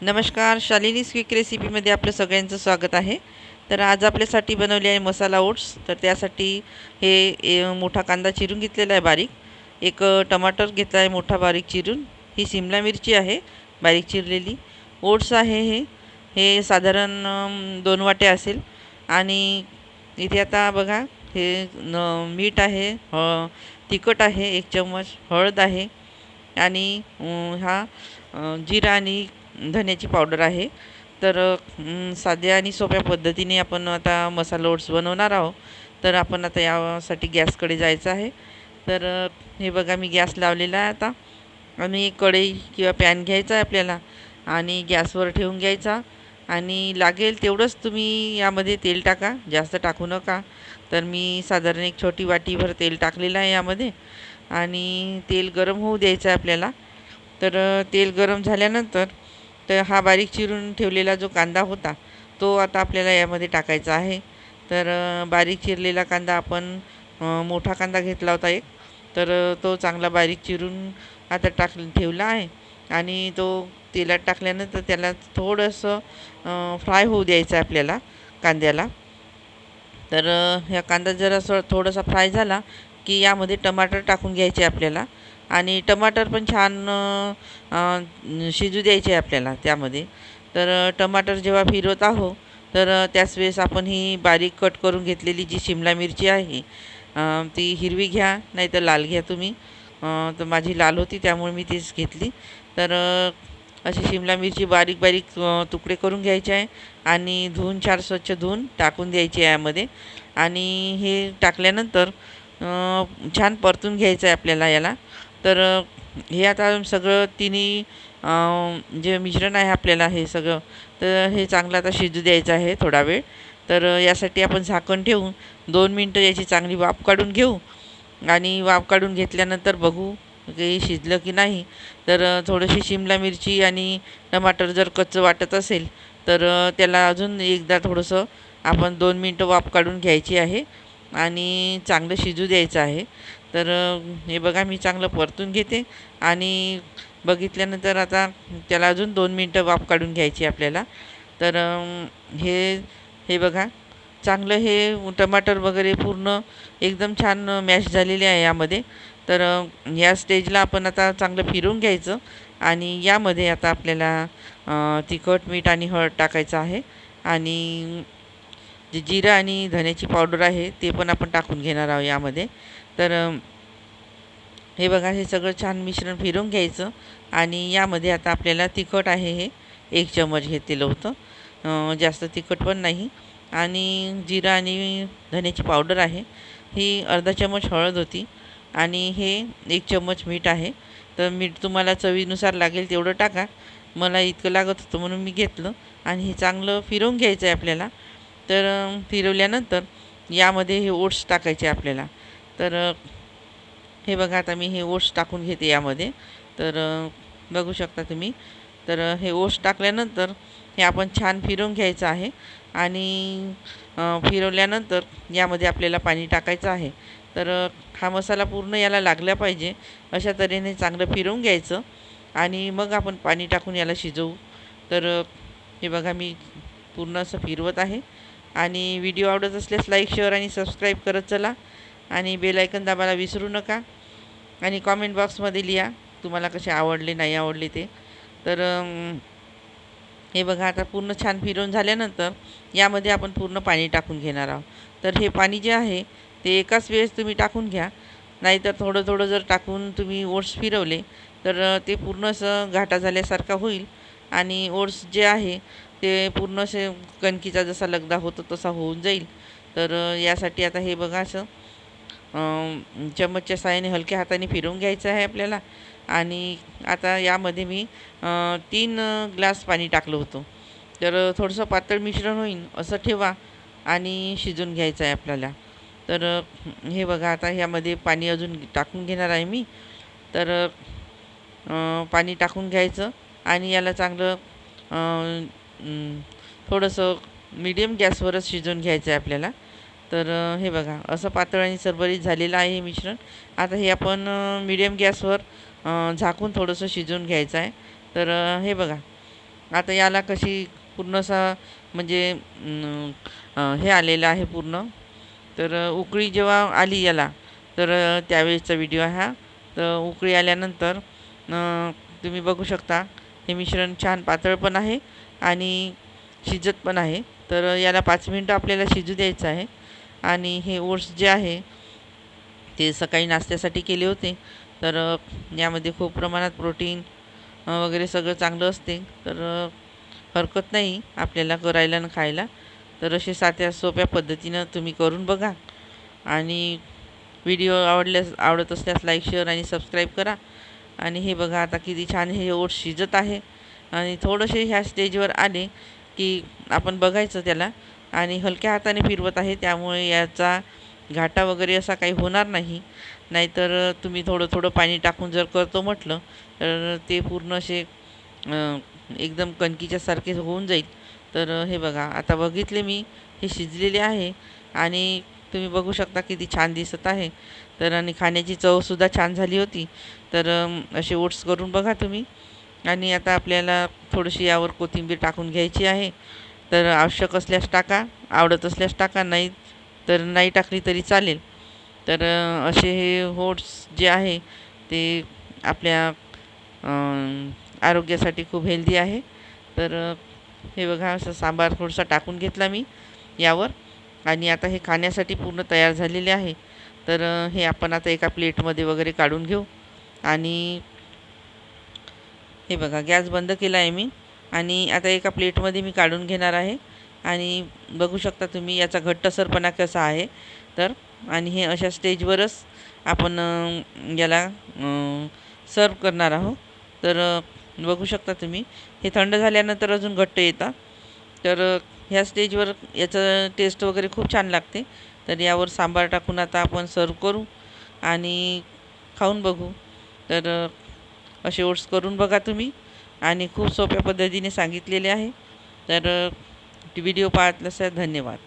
नमस्कार, शालिनीज क्विक रेसिपीमध्ये आपलं सगळ्यांचं स्वागत आहे. तर आज आपल्यासाठी बनवली आहे मसाला ओट्स. तर त्यासाठी मोठा कांदा चिरून घेतलेला आहे बारीक. एक टमाटर घेतला आहे मोठा बारीक चिरून. ही शिमला मिरची आहे बारीक चिरलेली. ओट्स आहे हे साधारण 2 वाट्या असेल. आणि इथे आता बघा मीठ आहे, तिखट आहे 1 चम्मच, हळद आहे आणि जिरा आणि धन्याची पावडर आहे. तर साध्या आणि सोप्या पद्धतीने आपण आता मसाला ओट्स बनवणार आहोत. तर आपण आता यासाठी गॅसकडे जायचं आहे. तर हे बघा मी गॅस लावलेला आहे आता. आणि एक कढई किंवा पॅन घ्यायचा आहे आपल्याला आणि गॅसवर ठेवून घ्यायचा. आणि लागेल तेवढंच तुम्ही यामध्ये तेल टाका, जास्त टाकू नका. तर मी साधारण एक छोटी वाटीभर तेल टाकलेलं आहे यामध्ये. आणि तेल गरम होऊ द्यायचं आहे आपल्याला. तर तेल गरम झाल्यानंतर तर हा बारीक चिरून ठेवलेला जो कांदा होता तो आता आपल्याला यामध्ये टाकायचा आहे. तर बारीक चिरलेला कांदा आपण मोठा कांदा घेतला होता एक. तर तो चांगला बारीक चिरून आता ठेवला आहे. आणि तो तेलात टाकल्यानंतर त्याला थोडंसं फ्राय होऊ द्यायचं आहे आपल्याला कांद्याला. तर ह्या कांदा जरा थोडासा फ्राय झाला की यामध्ये टमाटर टाकून घ्यायचे आपल्याला. आणि टमाटर पण छान शिजू द्यायचे आहे आपल्याला त्यामध्ये. तर टमाटर जेव्हा फिरवत आहो तर त्याच वेळेस आपण ही बारीक कट करून घेतलेली जी शिमला मिरची आहे ती हिरवी घ्या नाही तर लाल घ्या तुम्ही. तर माझी लाल होती त्यामुळे मी तीच घेतली. तर अशी शिमला मिरची बारीक बारीक तुकडे करून घ्यायचे आहे. आणि स्वच्छ धुवून टाकून द्यायची आहे यामध्ये. आणि हे टाकल्यानंतर छान परतून घ्यायचं आहे आपल्याला याला. तर हे आता सगळं तिन्ही जे मिश्रण आहे आपल्याला हे सगळं, तर हे चांगलं आता शिजू द्यायचं आहे थोडा वेळ. तर यासाठी आपण झाकण ठेवून 2 मिनटं याची चांगली वाफ काढून घेऊ. आणि वाफ काढून घेतल्यानंतर बघू की शिजलं की नाही. तर थोडीशी शिमला मिरची आणि टमाटर जर कच्चं वाटत असेल तर त्याला अजून एकदा थोडंसं आपण 2 मिनटं वाफ काढून घ्यायची आहे आणि चांगलं शिजू द्यायचं आहे. तर हे बघा मी चांगलं परतून घेते. आणि बघितल्यानंतर आता त्याला अजून 2 मिनटं वाफ काढून घ्यायची आपल्याला. तर हे हे बघा चांगलं हे टमाटर वगैरे पूर्ण एकदम छान मॅश झालेले आहे यामध्ये. तर या स्टेजला आपण आता चांगलं फिरवून घ्यायचं. आणि यामध्ये आता आपल्याला तिखट, मीठ आणि हळद टाकायचं आहे. आणि जे जिरं आणि धन्याची पावडर आहे ते पण आपण टाकून घेणार आहोत यामध्ये. तर हे बघा हे सगळं छान मिश्रण फिरवून घ्यायचं. आणि यामध्ये आता आपल्याला तिखट आहे हे 1 चम्मच घेतलेलं होतं, जास्त तिखट पण नाही. आणि जिरं आणि धन्याची पावडर आहे ही अर्धा चम्मच, हळद होती. आणि हे 1 चम्मच मीठ आहे. तर मीठ तुम्हाला चवीनुसार लागेल तेवढं टाका. मला इतकं लागत होतं म्हणून मी घेतलं. आणि हे चांगलं फिरवून घ्यायचं आहे आपल्याला. तर फिरवल्यानंतर यामध्ये हे ओट्स टाकायचे आपल्याला. तर हे बघा आता मी हे ओट्स टाकून घेते यामध्ये. तर बघू शकता तुम्ही. तर हे ओट्स टाकल्यानंतर हे आपण छान फिरवून घ्यायचं आहे. आणि फिरवल्यानंतर यामध्ये आपल्याला पाणी टाकायचं आहे. तर हा मसाला पूर्ण याला लागला पाहिजे अशा तऱ्हेने चांगलं फिरवून घ्यायचं. आणि मग आपण पाणी टाकून याला शिजवू. तर हे बघा मी पूर्ण असं फिरवत आहे. आणि व्हिडिओ आवडत असल्यास लाईक, शेअर आणि सबस्क्राईब करत चला. आणि बेल आयकन दाबायला विसरू नका. आणि कॉमेंट बॉक्समध्ये लिहा तुम्हाला कसे आवडले नाही आवडले ते. तर हे बघा आता पूर्ण छान फिरवून झाल्यानंतर यामध्ये आपण पूर्ण पाणी टाकून घेणार आहोत. तर हे पाणी जे आहे ते एकाच वेळेस तुम्ही टाकून घ्या. नाहीतर थोडं थोडं जर टाकून तुम्ही ओट्स फिरवले तर ते पूर्ण असं घाटा झाल्यासारखा होईल. आणि ओट्स जे आहे ते पूर्ण असे कणकीचा जसा लगदा होतो तसा होऊन जाईल. तर यासाठी आता हे बघा असं चम्मचच्या साहाय्याने हलक्या हाताने फिरवून घ्यायचं आहे आपल्याला. आणि आता यामध्ये मी 3 ग्लास पाणी टाकलं होतं. तर थोडंसं पातळ मिश्रण होईल असं ठेवा आणि शिजून घ्यायचं आहे आपल्याला. तर हे बघा आता ह्यामध्ये पाणी अजून टाकून घेणार आहे मी. तर पाणी टाकून घ्यायचं आणि याला चांगलं थोडंसं मीडियम गॅसवरच शिजवून घ्यायचं आहे आपल्याला. तर हे बघा असं पातळ आणि सरबरीत झालेलं आहे हे मिश्रण. आता हे आपण मीडियम गॅसवर झाकून थोडंसं शिजवून घ्यायचं आहे. तर हे बघा आता याला कशी पूर्ण असा म्हणजे हे आलेलं आहे पूर्ण. तर उकळी जेव्हा आली याला, तर त्यावेळेसचा व्हिडिओ हा. तर उकळी आल्यानंतर तुम्ही बघू शकता हे मिश्रण छान पातळ पण आहे आणि शिजत पण आहे. तर याला 5 मिनटं आपल्याला शिजू द्यायचं आहे. आणि हे ओट्स जे आहे ते सकाळी नाश्त्यासाठी केले होते. तर यामध्ये खूप प्रमाणात प्रोटीन वगैरे सगळं चांगलं असते. तर हरकत नाही आपल्याला करायला आणि खायला. तर असे साध्या सोप्या पद्धतीनं तुम्ही करून बघा. आणि व्हिडिओ आवडत असल्यास लाईक, शेअर आणि सबस्क्राईब करा. आणि हे बघा आता किती छान हे ओट्स शिजत आहे. आणि थोडेसे ह्या स्टेजवर आले की आपण बघायचं त्याला आणि हलक्या हाताने फिरवत आहे, त्यामुळे याचा घाटा वगैरे असा काही होणार नाही. नाहीतर तुम्ही थोडं थोडं पाणी टाकून जर करतो म्हटलं तर ते पूर्ण असे एकदम कणकीच्या सारखे होऊन जाईल. तर हे बघा आता बघितले मी, हे शिजलेले आहे आणि तुम्ही बघू शकता किती छान दिसत आहे. तर आणि खाण्याची चवसुद्धा छान झाली होती. तर असे ओट्स करून बघा तुम्ही. आणि आता आपल्याला थोडीशी यावर कोथिंबीर टाकून घ्यायची आहे. तर आवश्यक असल्यास टाका, आवडत असल्यास टाका, नाही तर नाही टाकली तरी चालेल. तर असे हे ओट्स जे आहे ते आपल्या आरोग्यासाठी खूप हेल्दी आहे. तर हे बघा असं सांबार थोडासा टाकून घेतला मी यावर. आणि आता हे खाण्यासाठी पूर्ण तयार झालेले आहे. तर हे आपण आता एका प्लेटमध्ये वगैरे काढून घेऊ. आणि हे बघा गॅस बंद केला आहे मी आणि आता एका प्लेटमध्ये मी काढून घेणार आहे. आणि बघू शकता तुम्ही याचा घट्टसरपणा कसा आहे. तर आणि हे अशा स्टेजवरच आपण याला सर्व करणार आहोत. तर बघू शकता तुम्ही हे थंड झाल्यानंतर अजून घट्ट येतं. तर ह्या स्टेजवर याचं टेस्ट वगैरे खूप छान लागते. तर यावर सांबार टाकून आता आपण सर्व करू आणि खाऊन बघू. तर असे ओट्स करून बघा तुम्ही. आणि खूप सोप्या पद्धतीने सांगितलेले आहे. तर व्हिडिओ पाहत असाल धन्यवाद.